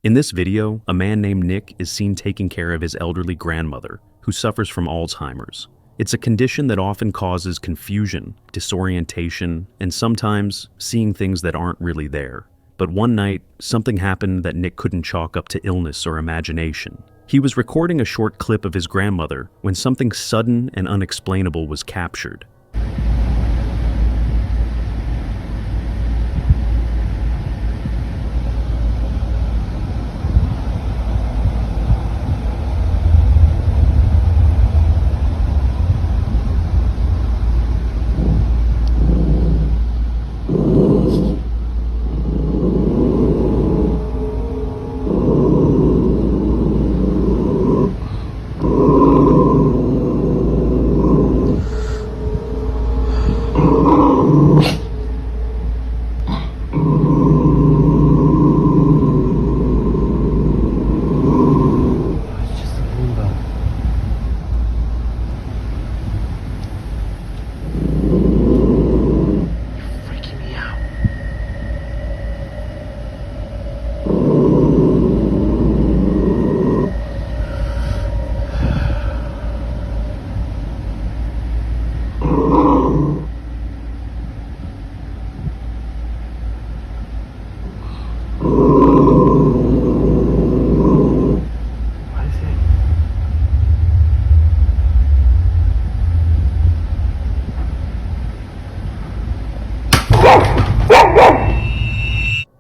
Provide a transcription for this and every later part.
In this video, a man named Nick is seen taking care of his elderly grandmother, who suffers from Alzheimer's. It's a condition that often causes confusion, disorientation, and sometimes seeing things that aren't really there. But one night, something happened that Nick couldn't chalk up to illness or imagination. He was recording a short clip of his grandmother when something sudden and unexplainable was captured.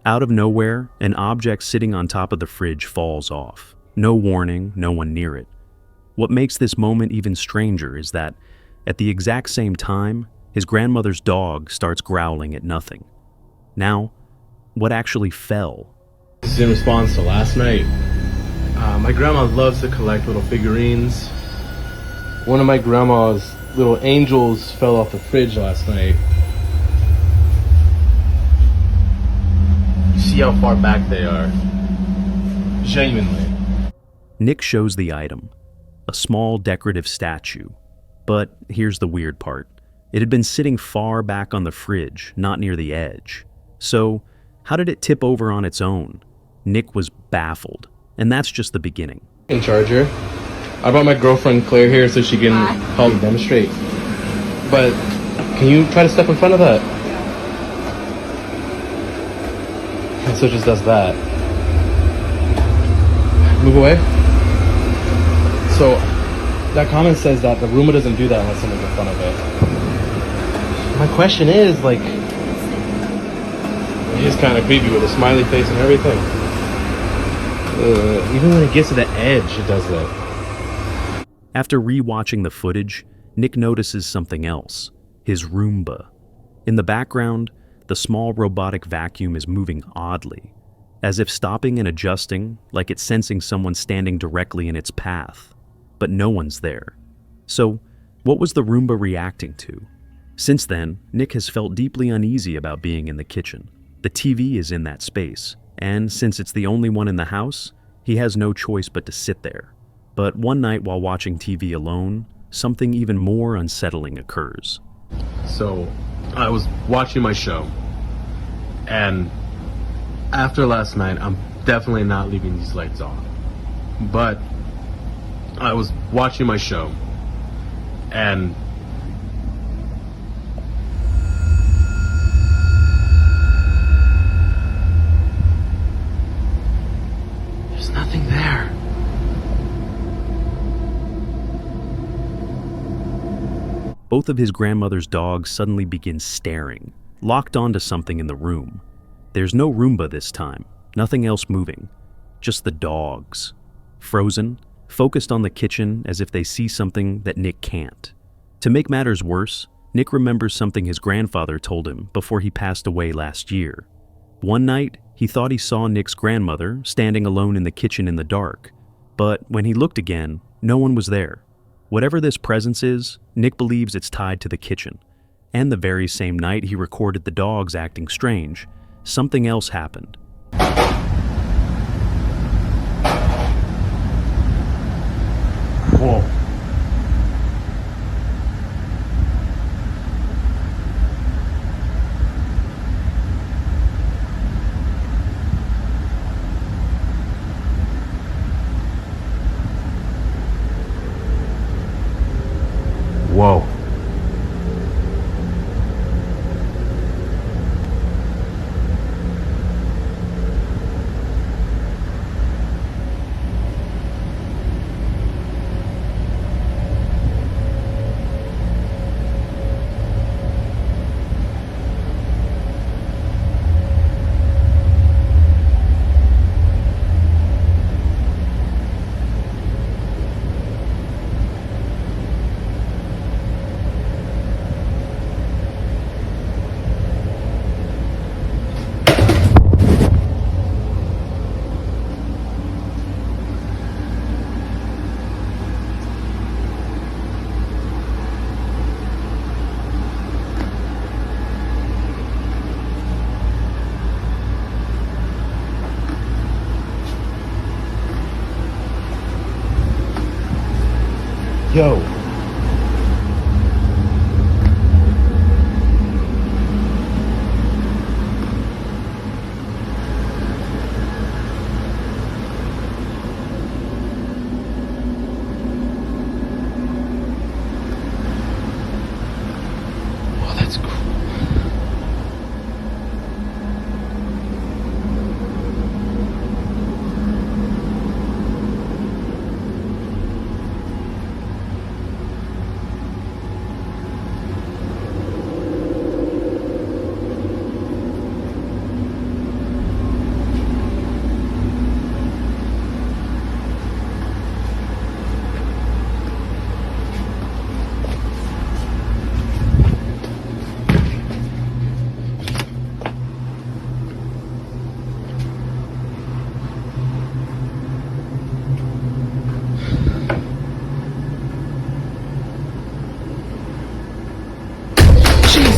Out of nowhere, an object sitting on top of the fridge falls off. No warning, no one near it. What makes this moment even stranger is that, at the exact same time, his grandmother's dog starts growling at nothing. Now, what actually fell? This is in response to last night. My grandma loves to collect little figurines. One of my grandma's little angels fell off the fridge last night. See how far back they are. Genuinely. Nick shows the item, a small decorative statue. But here's the weird part. It had been sitting far back on the fridge, not near the edge. So, how did it tip over on its own? Nick was baffled, and that's just the beginning. In charger. I brought my girlfriend Claire here so she can help demonstrate. But can you try to step in front of that? And so it just does that. Move away. So that comment says that the Roomba doesn't do that unless someone's in front of it. My question is, like, it is kind of creepy with a smiley face and everything. Even when it gets to the edge, it does that. After re-watching the footage, Nick notices something else, his Roomba. In the background, the small robotic vacuum is moving oddly, as if stopping and adjusting, like it's sensing someone standing directly in its path. But no one's there. So, what was the Roomba reacting to? Since then, Nick has felt deeply uneasy about being in the kitchen. The TV is in that space, and since it's the only one in the house, he has no choice but to sit there. But one night while watching TV alone, something even more unsettling occurs. So, I was watching my show, and after last night, I'm definitely not leaving these lights on. But I was watching my show, and there's nothing there. Both of his grandmother's dogs suddenly begin staring, locked onto something in the room. There's no Roomba this time, nothing else moving, just the dogs. Frozen, focused on the kitchen as if they see something that Nick can't. To make matters worse, Nick remembers something his grandfather told him before he passed away last year. One night, he thought he saw Nick's grandmother standing alone in the kitchen in the dark, but when he looked again, no one was there. Whatever this presence is, Nick believes it's tied to the kitchen. And the very same night he recorded the dogs acting strange, something else happened. Whoa. Yo. Oh, that's cool.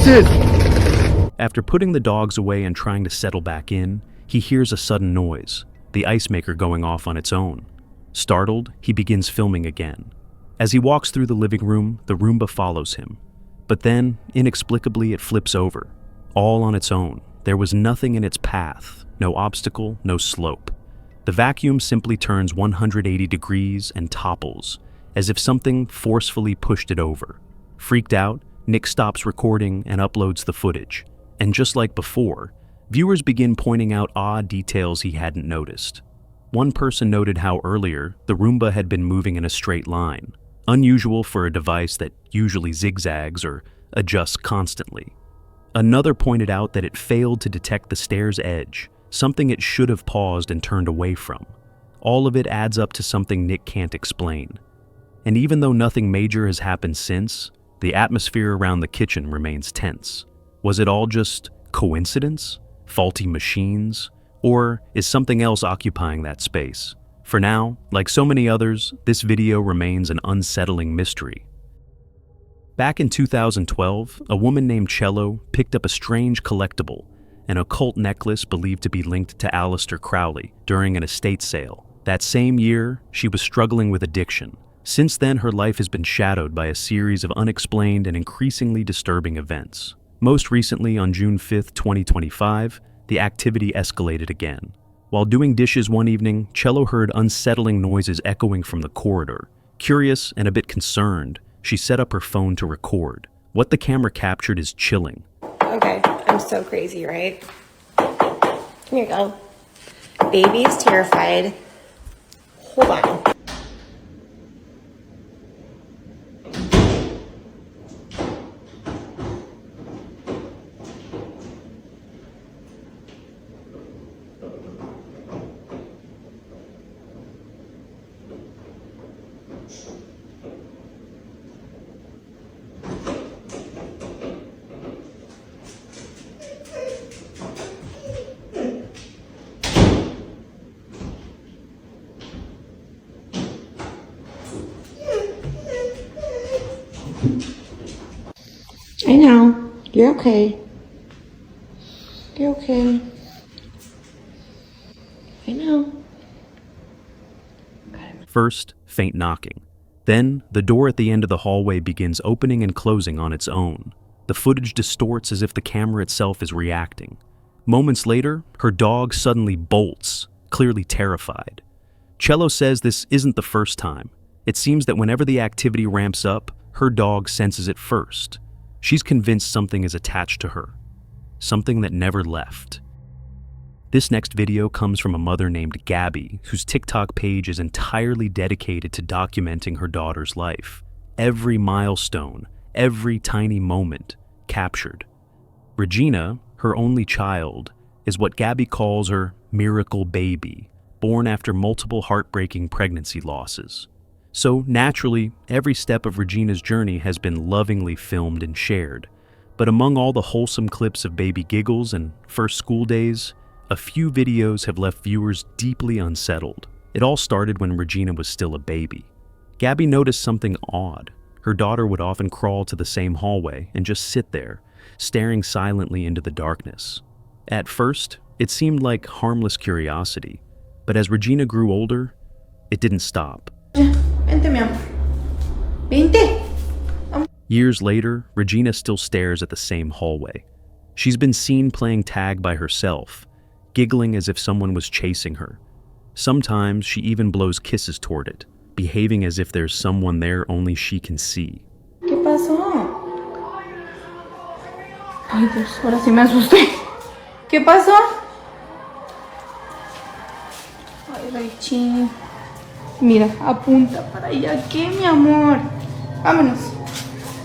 Jesus! After putting the dogs away and trying to settle back in, he hears a sudden noise, the ice maker going off on its own. Startled, he begins filming again. As he walks through the living room, the Roomba follows him. But then, inexplicably, it flips over, all on its own. There was nothing in its path, no obstacle, no slope. The vacuum simply turns 180 degrees and topples, as if something forcefully pushed it over. Freaked out, Nick stops recording and uploads the footage. And just like before, viewers begin pointing out odd details he hadn't noticed. One person noted how earlier, the Roomba had been moving in a straight line, unusual for a device that usually zigzags or adjusts constantly. Another pointed out that it failed to detect the stair's edge, something it should have paused and turned away from. All of it adds up to something Nick can't explain. And even though nothing major has happened since, the atmosphere around the kitchen remains tense. Was it all just coincidence? Faulty machines? Or is something else occupying that space? For now, like so many others, this video remains an unsettling mystery. Back in 2012, a woman named Cello picked up a strange collectible, an occult necklace believed to be linked to Aleister Crowley during an estate sale. That same year, she was struggling with addiction. Since then, her life has been shadowed by a series of unexplained and increasingly disturbing events. Most recently, on June 5, 2025, the activity escalated again. While doing dishes one evening, Cello heard unsettling noises echoing from the corridor. Curious and a bit concerned, she set up her phone to record. What the camera captured is chilling. Okay, I'm so crazy, right? Here you go. Baby's terrified. Hold on. I know. You're okay. You're okay. I know. First, faint knocking. Then, the door at the end of the hallway begins opening and closing on its own. The footage distorts as if the camera itself is reacting. Moments later, her dog suddenly bolts, clearly terrified. Cello says this isn't the first time. It seems that whenever the activity ramps up, her dog senses it first. She's convinced something is attached to her, something that never left. This next video comes from a mother named Gabby, whose TikTok page is entirely dedicated to documenting her daughter's life. Every milestone, every tiny moment, captured. Regina, her only child, is what Gabby calls her miracle baby, born after multiple heartbreaking pregnancy losses. So naturally, every step of Regina's journey has been lovingly filmed and shared. But among all the wholesome clips of baby giggles and first school days, a few videos have left viewers deeply unsettled. It all started when Regina was still a baby. Gabby noticed something odd. Her daughter would often crawl to the same hallway and just sit there, staring silently into the darkness. At first, it seemed like harmless curiosity, but as Regina grew older, it didn't stop. Vente, mi amor. Vente. Years later, Regina still stares at the same hallway. She's been seen playing tag by herself, giggling as if someone was chasing her. Sometimes she even blows kisses toward it, behaving as if there's someone there only she can see. ¿Qué pasó? Ay, Dios, ahora sí me asusté. ¿Qué pasó? Ay, Regina. Mira, apunta para allá. ¿Qué, mi amor? Vámonos.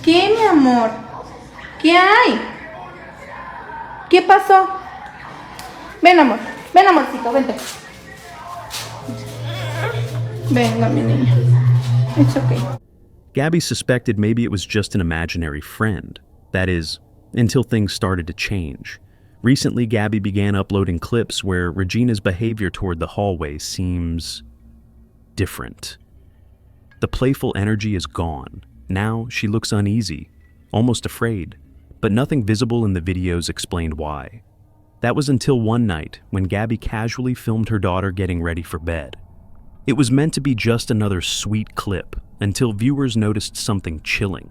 ¿Qué, mi amor? ¿Qué hay? ¿Qué pasó? Ven, amor. Ven, amorcito, vente. Venga, mi niña. It's okay. Gabby suspected maybe it was just an imaginary friend. That is, until things started to change. Recently, Gabby began uploading clips where Regina's behavior toward the hallway seems different. The playful energy is gone. Now she looks uneasy, almost afraid, but nothing visible in the videos explained why. That was until one night when Gabby casually filmed her daughter getting ready for bed. It was meant to be just another sweet clip until viewers noticed something chilling.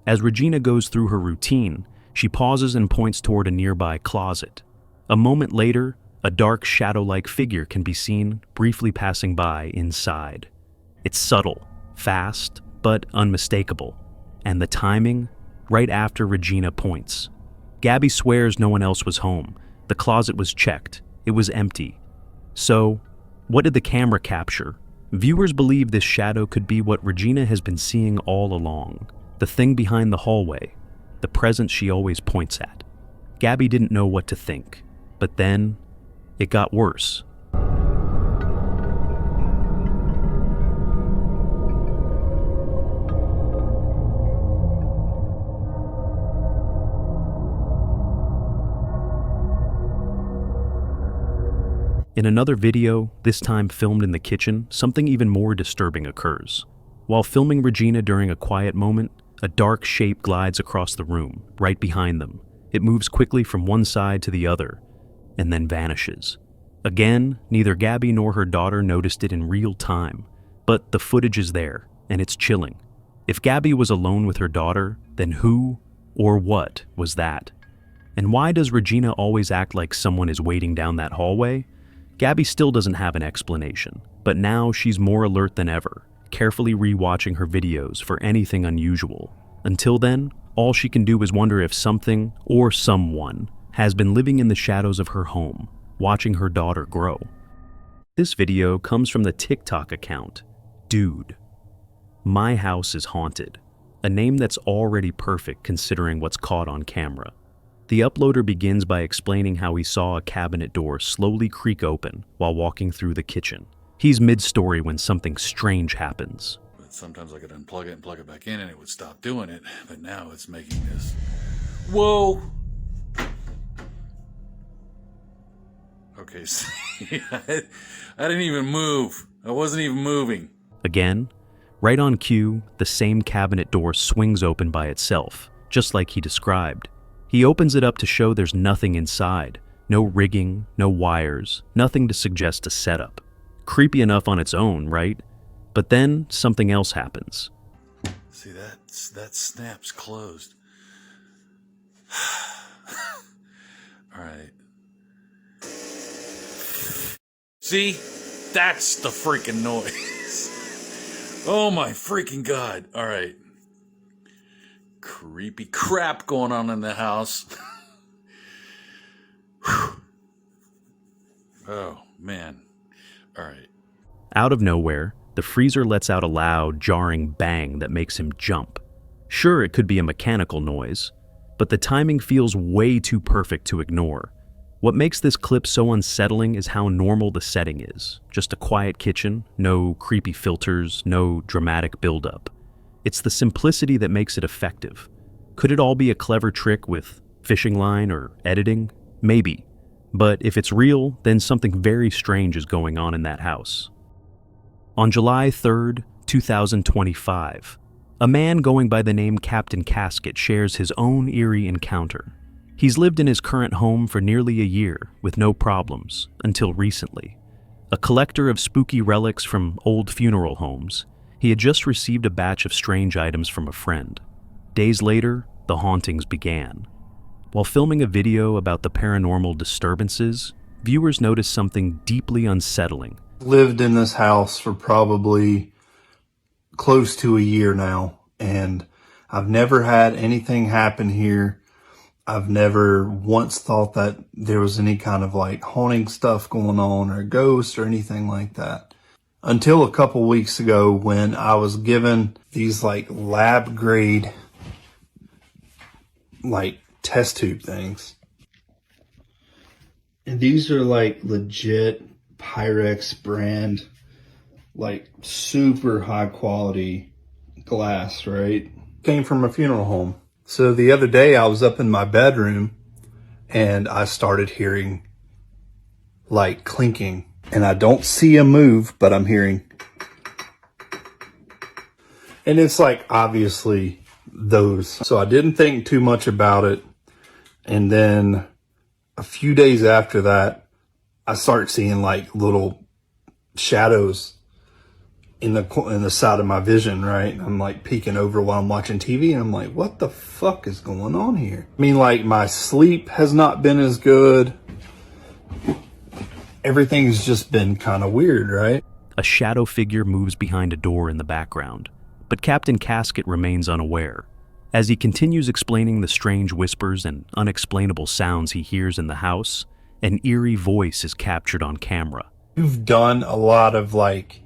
As Regina goes through her routine, she pauses and points toward a nearby closet. A moment later, a dark shadow-like figure can be seen briefly passing by inside. It's subtle, fast, but unmistakable. And the timing, right after Regina points. Gabby swears no one else was home. The closet was checked. It was empty. So, what did the camera capture? Viewers believe this shadow could be what Regina has been seeing all along. The thing behind the hallway, the presence she always points at. Gabby didn't know what to think, but then it got worse. In another video, this time filmed in the kitchen, something even more disturbing occurs. While filming Regina during a quiet moment, a dark shape glides across the room, right behind them. It moves quickly from one side to the other, and then vanishes. Again, neither Gabby nor her daughter noticed it in real time, but the footage is there, and it's chilling. If Gabby was alone with her daughter, then who or what was that? And why does Regina always act like someone is waiting down that hallway? Gabby still doesn't have an explanation, but now she's more alert than ever, carefully re-watching her videos for anything unusual. Until then, all she can do is wonder if something or someone has been living in the shadows of her home, watching her daughter grow. This video comes from the TikTok account, Dude. My House is Haunted, a name that's already perfect considering what's caught on camera. The uploader begins by explaining how he saw a cabinet door slowly creak open while walking through the kitchen. He's mid-story when something strange happens. Sometimes I could unplug it and plug it back in and it would stop doing it, but now it's making this. Whoa! Okay, see, I didn't even move. I wasn't even moving. Again, right on cue, the same cabinet door swings open by itself, just like he described. He opens it up to show there's nothing inside. No rigging, no wires, nothing to suggest a setup. Creepy enough on its own, right? But then something else happens. See, that snap's closed. All right. See, that's the freaking noise. Oh my freaking God. All right. Creepy crap going on in the house. Oh, man. All right. Out of nowhere, the freezer lets out a loud, jarring bang that makes him jump. Sure, it could be a mechanical noise, but the timing feels way too perfect to ignore. What makes this clip so unsettling is how normal the setting is. Just a quiet kitchen, no creepy filters, no dramatic buildup. It's the simplicity that makes it effective. Could it all be a clever trick with fishing line or editing? Maybe. But if it's real, then something very strange is going on in that house. On July 3rd, 2025, a man going by the name Captain Casket shares his own eerie encounter. He's lived in his current home for nearly a year with no problems, until recently. A collector of spooky relics from old funeral homes, he had just received a batch of strange items from a friend. Days later, the hauntings began. While filming a video about the paranormal disturbances, viewers noticed something deeply unsettling. Lived in this house for probably close to a year now, and I've never had anything happen here. I've never once thought that there was any kind of like haunting stuff going on or ghosts or anything like that. Until a couple weeks ago when I was given these like lab grade like test tube things. And these are like legit Pyrex brand, like super high quality glass, right? Came from a funeral home. So the other day I was up in my bedroom and I started hearing like clinking, and I don't see a move, but I'm hearing. And it's like obviously those. So I didn't think too much about it. And then a few days after that, I start seeing like little shadows in the side of my vision, right? I'm like peeking over while I'm watching TV, and I'm like, what the fuck is going on here? I mean, like my sleep has not been as good. Everything's just been kind of weird, right? A shadow figure moves behind a door in the background, but Captain Casket remains unaware. As he continues explaining the strange whispers and unexplainable sounds he hears in the house, an eerie voice is captured on camera. You've done a lot of like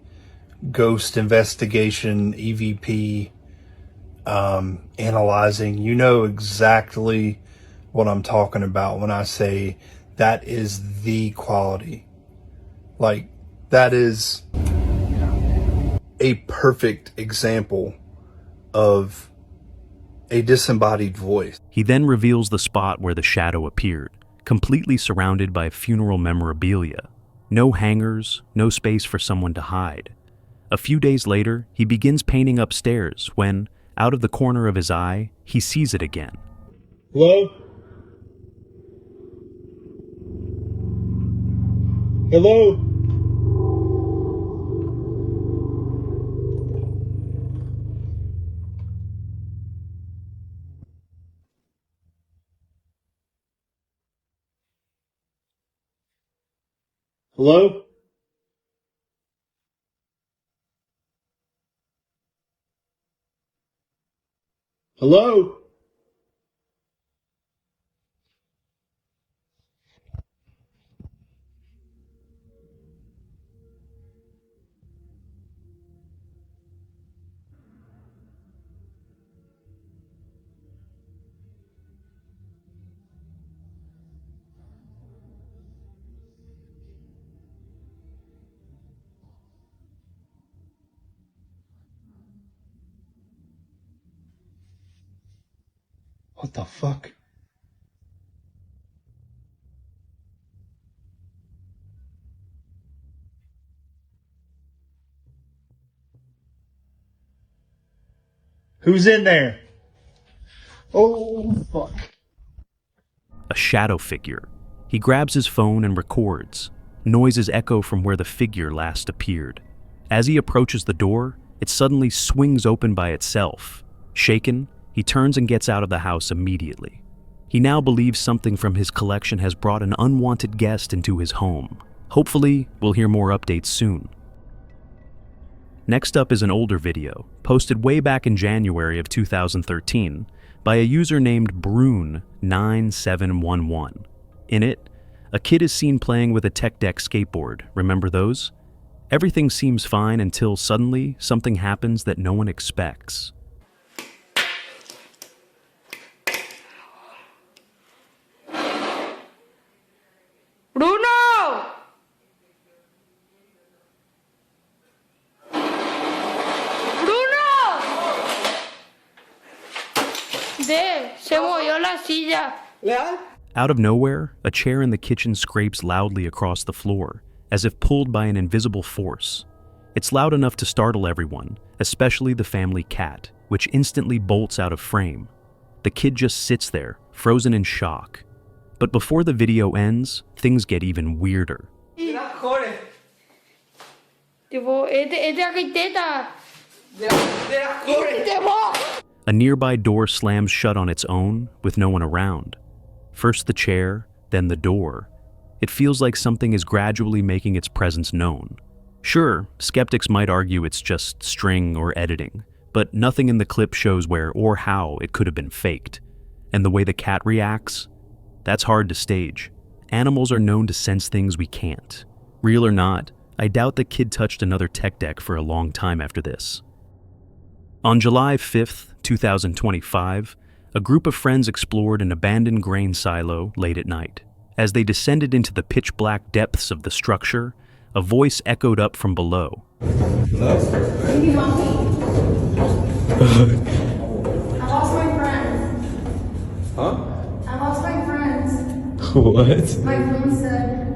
ghost investigation, EVP, analyzing. You know exactly what I'm talking about when I say that is the quality. Like, that is a perfect example of a disembodied voice. He then reveals the spot where the shadow appeared, completely surrounded by funeral memorabilia. No hangers, no space for someone to hide. A few days later, he begins painting upstairs when, out of the corner of his eye, he sees it again. Hello? Hello? Hello? Hello? What the fuck? Who's in there? Oh, fuck. A shadow figure. He grabs his phone and records. Noises echo from where the figure last appeared. As he approaches the door, it suddenly swings open by itself. Shaken, he turns and gets out of the house immediately. He now believes something from his collection has brought an unwanted guest into his home. Hopefully, we'll hear more updates soon. Next up is an older video, posted way back in January of 2013, by a user named Brune9711. In it, a kid is seen playing with a tech deck skateboard. Remember those? Everything seems fine until suddenly something happens that no one expects. Se movió la silla. Out of nowhere, a chair in the kitchen scrapes loudly across the floor, as if pulled by an invisible force. It's loud enough to startle everyone, especially the family cat, which instantly bolts out of frame. The kid just sits there, frozen in shock. But before the video ends, things get even weirder. Tipo, aquí teta. A nearby door slams shut on its own, with no one around. First the chair, then the door. It feels like something is gradually making its presence known. Sure, skeptics might argue it's just string or editing, but nothing in the clip shows where or how it could have been faked. And the way the cat reacts? That's hard to stage. Animals are known to sense things we can't. Real or not, I doubt the kid touched another tech deck for a long time after this. On July 5th, 2025, a group of friends explored an abandoned grain silo late at night. As they descended into the pitch-black depths of the structure, a voice echoed up from below. I lost my friends. Huh? I lost my friends. What? My friend said,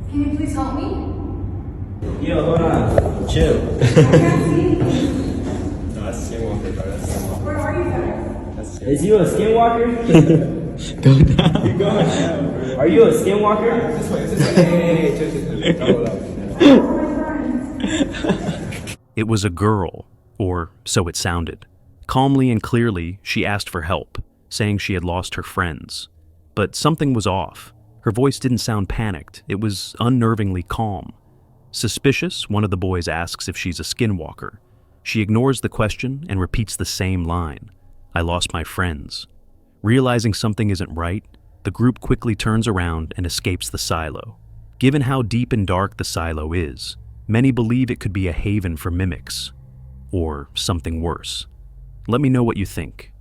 "Can you please help me?" Yo, hold on. Chill. I can't see anything. No, that's a skinwalker, bro. That's a skinwalker. Where are you guys? Is you a skinwalker? Go down. You're going down, bro. Are you a skinwalker? This way. Hey, chill. It was a girl, or so it sounded. Calmly and clearly, she asked for help, saying she had lost her friends. But something was off. Her voice didn't sound panicked. It was unnervingly calm. Suspicious, one of the boys asks if she's a skinwalker. She ignores the question and repeats the same line. I lost my friends. Realizing something isn't right, the group quickly turns around and escapes the silo. Given how deep and dark the silo is, many believe it could be a haven for mimics. Or something worse. Let me know what you think.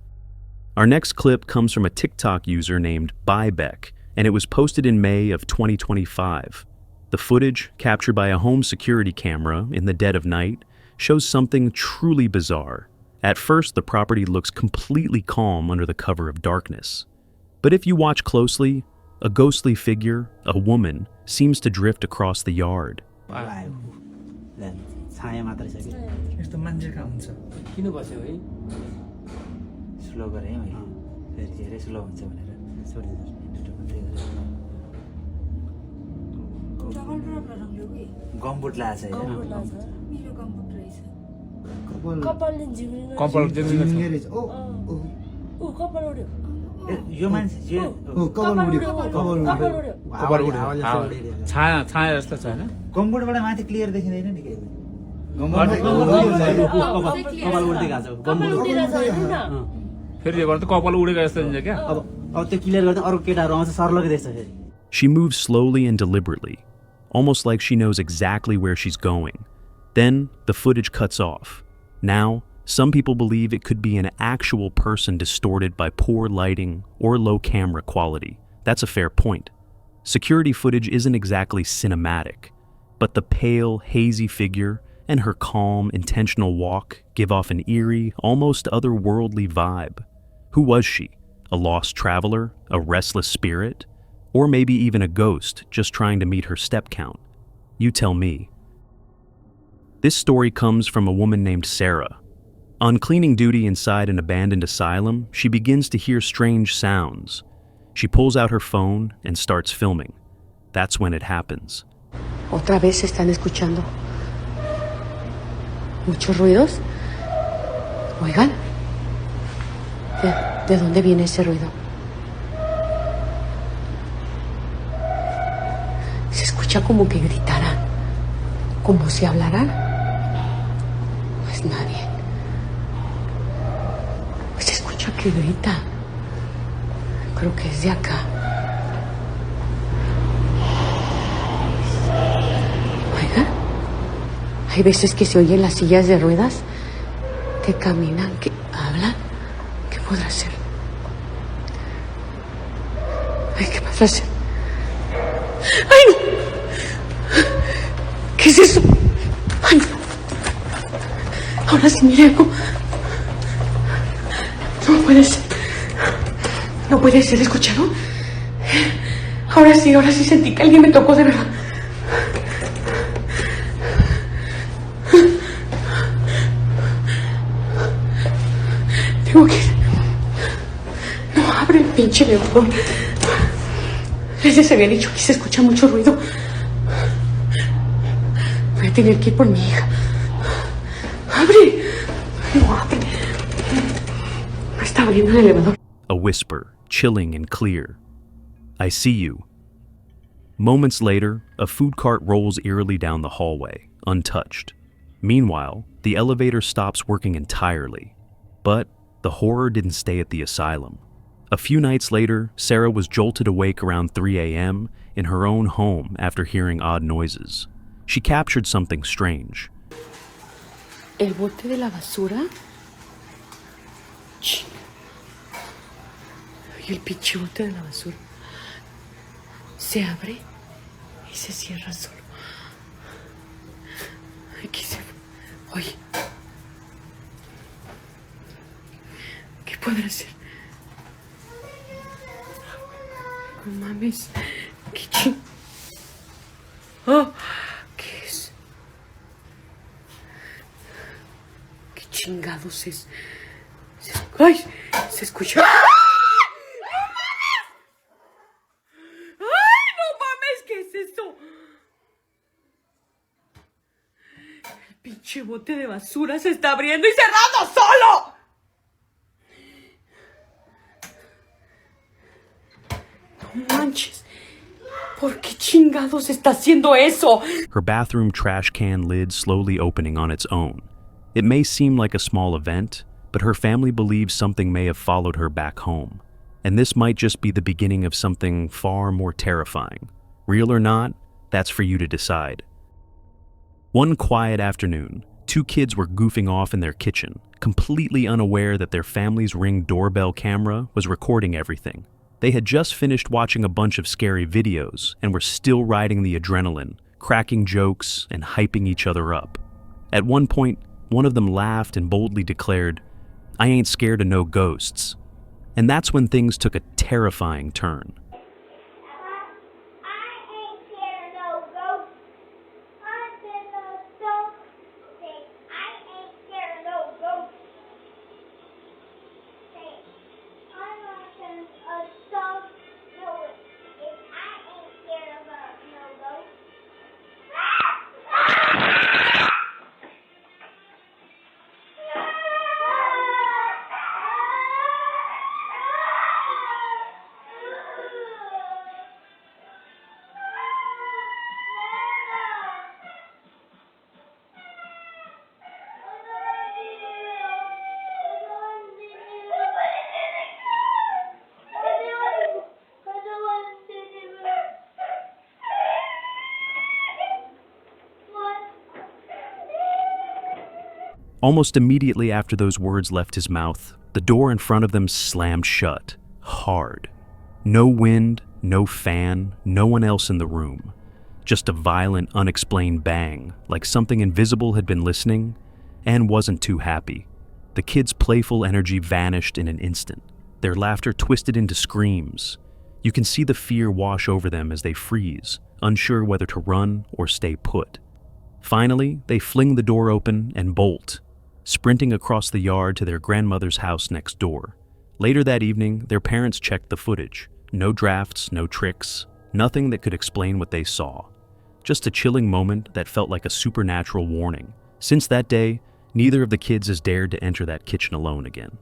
Our next clip comes from a TikTok user named Buybeck, and it was posted in May of 2025. The footage, captured by a home security camera in the dead of night, shows something truly bizarre. At first, the property looks completely calm under the cover of darkness. But if you watch closely, a ghostly figure, a woman, seems to drift across the yard. यस्तो मान्छेका हुन्छ किन बस्यो है slow गरे मैले फेरि धेरै स्लो हुन्छ भनेर गम्बुट लाछ हैन मेरो कम्पुट रहेछ। कपाल जिङ्गेरे ओ ऊ कपाल उड्यो। यो मान्छे जे कपाल उड्यो छाया छाया जस्तो छ हैन गम्बुटबाट माथि क्लियर देखिँदैन नि के कपाल उड्दै गएको छ फेरि यो गर्दा कपाल उडेको जस्तो हुन्छ क्या अब त्यो क्लियर गर्दा अरु केटाहरु आउँछ सर्लक देख्छ फेरि She moves slowly and deliberately, almost like she knows exactly where she's going. Then, the footage cuts off. Now, some people believe it could be an actual person distorted by poor lighting or low camera quality. That's a fair point. Security footage isn't exactly cinematic, but the pale, hazy figure and her calm, intentional walk give off an eerie, almost otherworldly vibe. Who was she? A lost traveler? A restless spirit? Or maybe even a ghost just trying to meet her step count? You tell me. This story comes from a woman named Sarah. On cleaning duty inside an abandoned asylum, she begins to hear strange sounds. She pulls out her phone and starts filming. That's when it happens. Otra vez están escuchando muchos ruidos. Oigan, ¿de dónde viene ese ruido? Se escucha como que gritaran, como si hablaran. No es nadie. Se escucha que grita. Creo que es de acá. Oigan, hay veces que se oyen las sillas de ruedas que caminan, que hablan. ¿Qué podrá ser? Ay, ¿qué podrá ser? ¡Ay, no! ¿Qué es eso? ¡Ay, no! Ahora sí, mire, no. No puede ser. No puede ser, ¿escucharon? Ahora sí sentí que alguien me tocó de verdad. Tengo que ir. No abre el pinche elevador. Les había dicho que se escucha mucho ruido. Voy a tener que ir por mi hija. ¡Abre! No abre. No está abriendo el elevador. A whisper, chilling and clear. I see you. Moments later, a food cart rolls eerily down the hallway, untouched. Meanwhile, the elevator stops working entirely. But the horror didn't stay at the asylum. A few nights later, Sarah was jolted awake around 3 a.m. in her own home after hearing odd noises. She captured something strange. ¿El bote de la basura? Chinga. Y el pinche bote de la basura se abre y se cierra solo. Aquí se... Oye. ¿Qué podrá ser? No mames. ¿Qué ching... Oh, ¿qué es? ¿Qué chingados es? ¡Ay! Se escucha... ¿Qué es eso? El pinche bote de basura se está abriendo y cerrando solo. No manches. ¿Por qué chingados está haciendo eso? Her bathroom trash can lid slowly opening on its own. It may seem like a small event, but her family believes something may have followed her back home. And this might just be the beginning of something far more terrifying. Real or not, that's for you to decide. One quiet afternoon, two kids were goofing off in their kitchen, completely unaware that their family's Ring doorbell camera was recording everything. They had just finished watching a bunch of scary videos and were still riding the adrenaline, cracking jokes and hyping each other up. At one point, one of them laughed and boldly declared, "I ain't scared of no ghosts." And that's when things took a terrifying turn. Almost immediately after those words left his mouth, the door in front of them slammed shut, hard. No wind, no fan, no one else in the room. Just a violent, unexplained bang, like something invisible had been listening and wasn't too happy. The kids' playful energy vanished in an instant. Their laughter twisted into screams. You can see the fear wash over them as they freeze, unsure whether to run or stay put. Finally, they fling the door open and bolt, sprinting across the yard to their grandmother's house next door. Later that evening, their parents checked the footage. No drafts, no tricks, nothing that could explain what they saw. Just a chilling moment that felt like a supernatural warning. Since that day, neither of the kids has dared to enter that kitchen alone again.